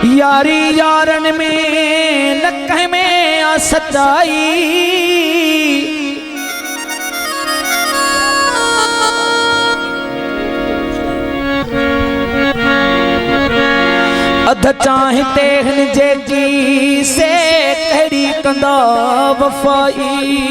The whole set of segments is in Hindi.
यारी यारन में लक में आ सच्चाई, अध चाहते हन जेकी से कड़ी कंदा वफाई।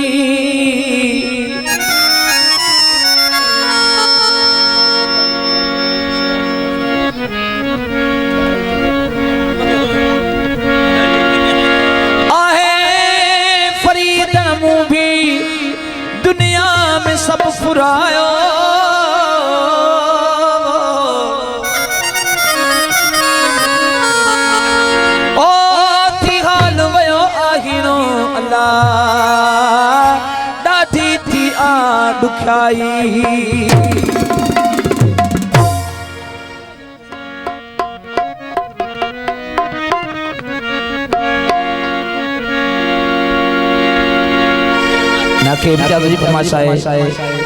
दुनिया में सब फुरायो ओ थी हाल वयो आहिनो अल्लाह डाठी थी आ दुखाई। ना के इम्तियाज़ फरमाशा है,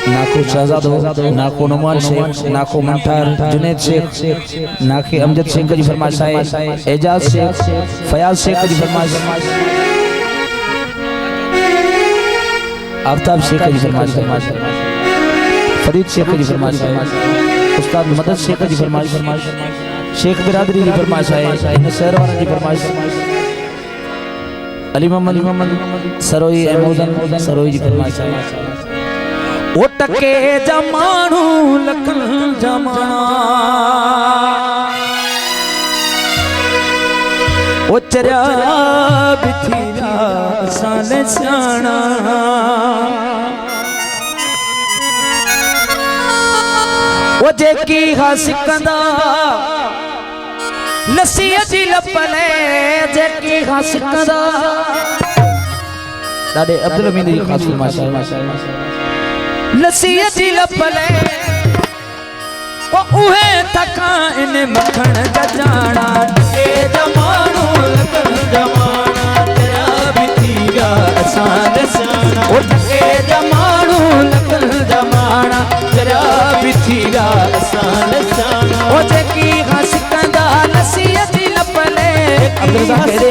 ना को शहजाद हो, ना को नुमान शेख, ना को मंठार जुनैद शेख, ना के अमजद शेख की फरमाशा है, एजाज शेख, फयाज शेख की फरमाशा है, आफ्ताब शेख की फरमाशा है, फरीद शेख की फरमाशा है, उस्ताद मदद शेख की फरमाशा है, शेख बिरादरी की फरमाशा है, नसरवाना की फरमाशा है, अली मोहम्मद सरोई अहमद सरोई जी फरमाइश है। ओ टके जमानू लखन जमाना ओ चरिया बिथीरा साल सियाना ओ जेकी हासिकंदा लस्सी जी लपले जेकी हासिकंदा साडे अब्दुल हमीद जी खास माशाअल्लाह लस्सी जी लपले ओ उहे थका इन मखण जाना ए जमानो लखन जमाना तेरा बिथीरा आसान सियाना ओ ए जमानो लखन जमाना तेरा बिथीरा आसान सियाना ओ जेकी हासिकंदा लस्सी जी लपले अब्दुल हमीद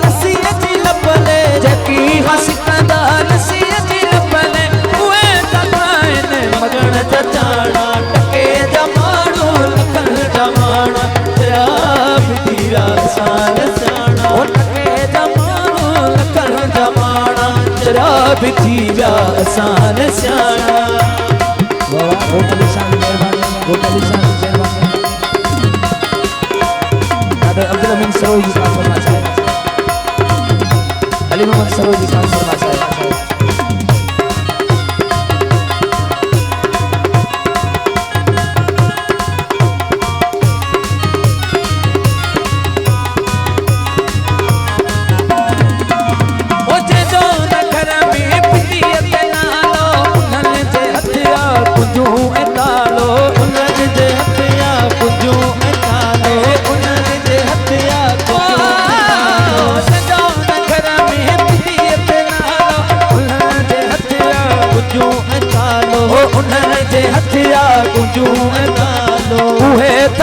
लस्सी जी लपले जेकी हासिकंदा लस्सी जी लपले उहे थका इन मखण जाना टके जमानो लखन जमाना तेरा बिथीरा आसान सियाना ओ टके जमानो लखन जमाना तेरा बिथीरा आसान सियाना। वाह बहुत निशान मेहरबानी बहुत निशान मेहरबानी अब्दुल हमीद सरोई जी का फरमाइश है, अली मोहम्मद सरोई जी का फरमाइश है।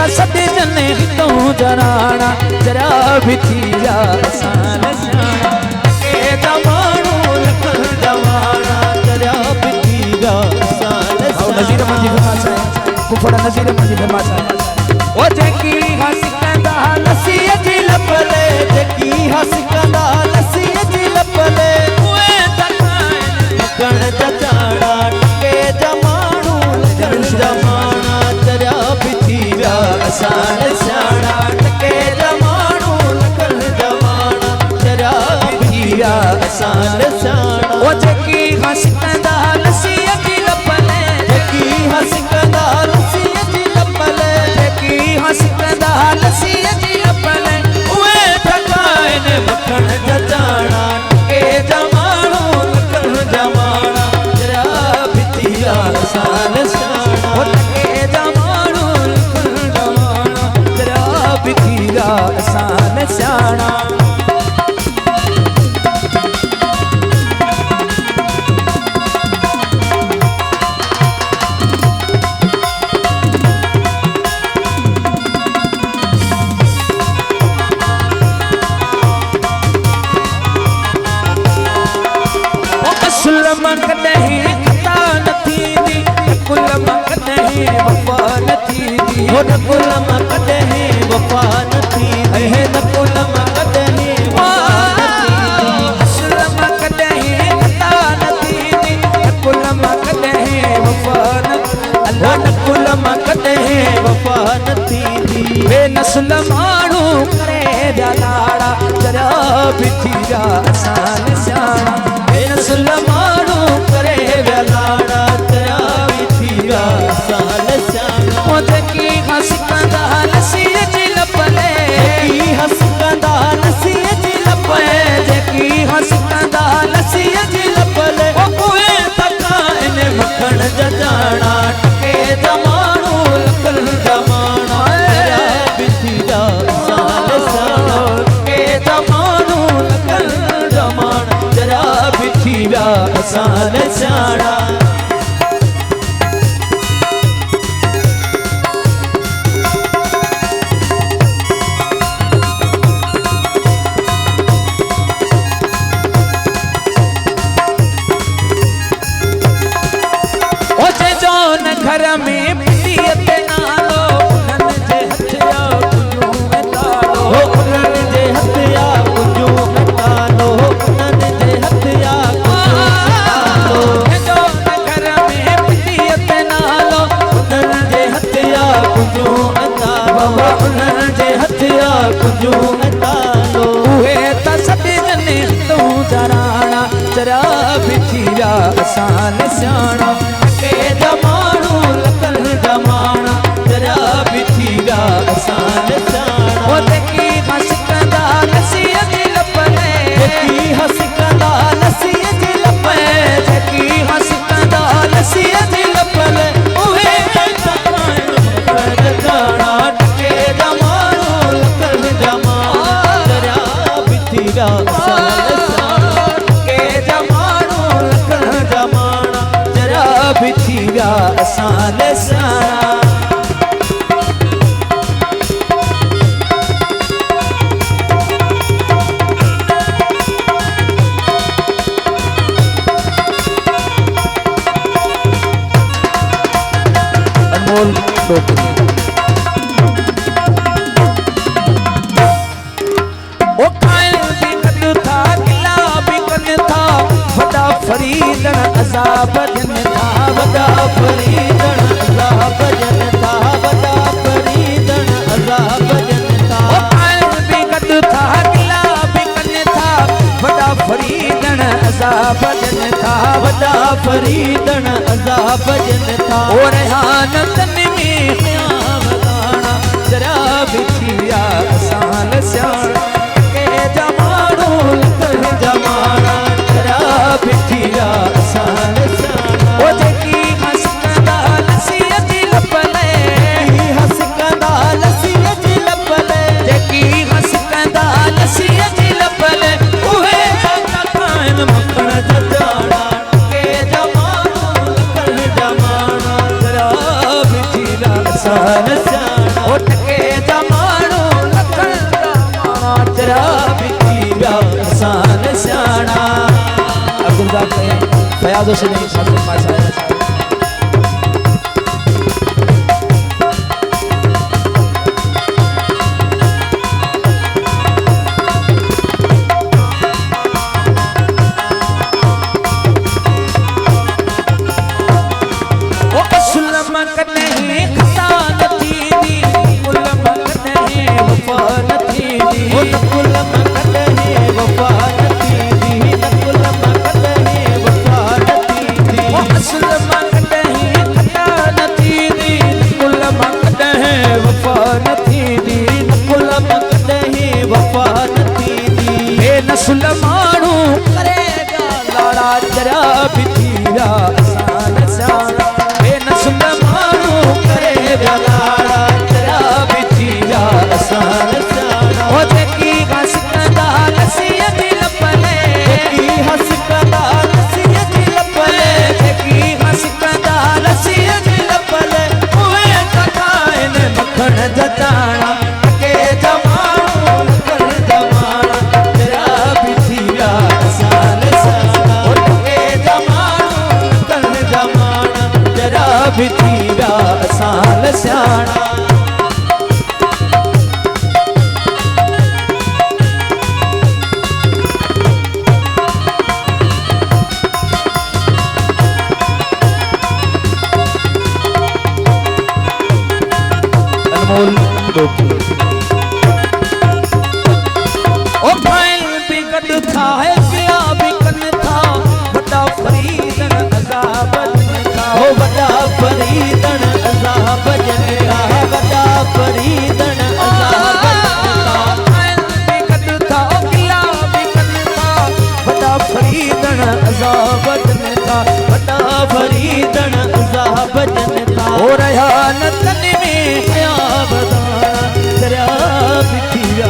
सदी जने तो जराना जरा बिथीरा आसान सियाना के जमानो लखन जमाना जरा बिथीरा आसान सियाना। नज़ीर अहमद जी फरमाता है कुफड़ा नज़ीर अहमद जी फरमाता है ओ जेकी हासिकंदा लस्सी जी लपले जेकी हासिकंदा लस्सी जी लपले ओए तकाए मखण जाना के जमानो लखन जमाना जरा बिथीरा आसान सियाना टके जमानो लखन जमाना तेरा बिथीरा आसान सियाना ओ जेकी हासिकंदा लस्सी जी लपले जेकी हासिकंदा लस्सी जी लपले जेकी हासिकंदा लस्सी जी लपले उहे थकाइन मखण जाना टके जमानो लखन जमाना तेरा बिथीरा आसान सियाना ओ टके जमानो लखन जमाना तेरा बिथीरा आसान सियाना। नस्ल माण्हू करे विया लाड़ा जरा बि थी विया असां सियाणा नस्ल माण्हू करे विया लाड़ा जरा बि थी विया असां सियाणा जेकी हसकंदा लसीअ जी लपले जेकी हसकंदा लसीअ जी लपले जेकी हसकंदा लसीअ जी लपले उहे तका इन मखण जजाणा टके जमाणू लकल जमाणा जरा बि थी विया असां सियाणा टके जमाणू लकल जमाणा जरा बि थी विया असां सियाणा घर में पिटीअ ते नालो उन्हनि जे हथ या कुंजूं में तालो उन्हनि जे हथ या कुंजूं में तालो उन्हनि जे हथ या कुंजूं में तालो घर में पिटीअ ते नालो उन्हनि जे हथ या कुंजूं में तालो उन्हनि जे हथ या कुंजूं में तालो उहे त सॾजनि तूं जराणा जरा बि थी विया असां सियाणा के जमाणू लकल जमाणा जरा बि थी विया असां सियाणा जेकी हसकंदा लसीअ जी लपले जेकी हसकंदा लसीअ जी लपले जेकी हसकंदा लसीअ जी लपले उहे जजाणा टके जमाणू लकल जमाणा जरा बि थी विया असां सियाणा के जमाणू लकल जमाणा जरा बि थी विया असां सियाणा अनमोल टोकरी ओ कायल भी कद था किला भी कद था वॾा फरीदन अज़ाब जन था वॾा फरीदन अज़ाब जन था वॾा फरीदन अज़ाब जन था ओ कायल भी कद था किला भी कद था वॾा फरीदन अज़ाब जन था वॾा फरीदन अज़ाब जन था ओ रेहान तन में ख़याम गाना जरा बि थी विया असां सियाणा के जमाणू लकल जमाणा जरा बि थी विया असां सियाणा ओ जेकी हसकंदा लसीअ जी लपले जेकी हसकंदा लसीअ जी लपले जेकी हसकंदा लसीअ जी लपले उहे तकाइन मखण जजाणा के जमाणू लकल जमाणा जरा बि थी विया असां सियाणा ओ टके जमाणू लकल जमाणा जरा बि थी विया असां सियाणा अब्दुल फयाज हुसैन साहब माशाअल्लाह नस्ल माण्हू करे विया लाड़ा जरा बि थी विया असां सियाणा नस्ल माण्हू करे विया लाड़ा जरा बि थी विया असां सियाणा ओ जेकी हसकंदा लसीअ जी लपले जेकी हसकंदा लसीअ जी लपले जेकी हसकंदा लसीअ जी लपले उहे तका इन मखण जजाणा टके जमाणू लकल जमाणा जरा बि थी विया असां सियाणा ओ टके जमाणू लकल जमाणा जरा बि थी विया असां सियाणा अनमोल टोकरी फैल बिगड़ था है क्या बिकन था बड़ा फरीदन अज़ाबन था ओ बड़ा फरीदन अज़ाबन था बड़ा फरीदन अज़ाबन था फैल बिगड़ था क्या बिकन था बड़ा फरीदन अज़ाबन था बड़ा फरीदन अज़ाबन था हो रहा न तन में क्या बताना तेरा बिखिया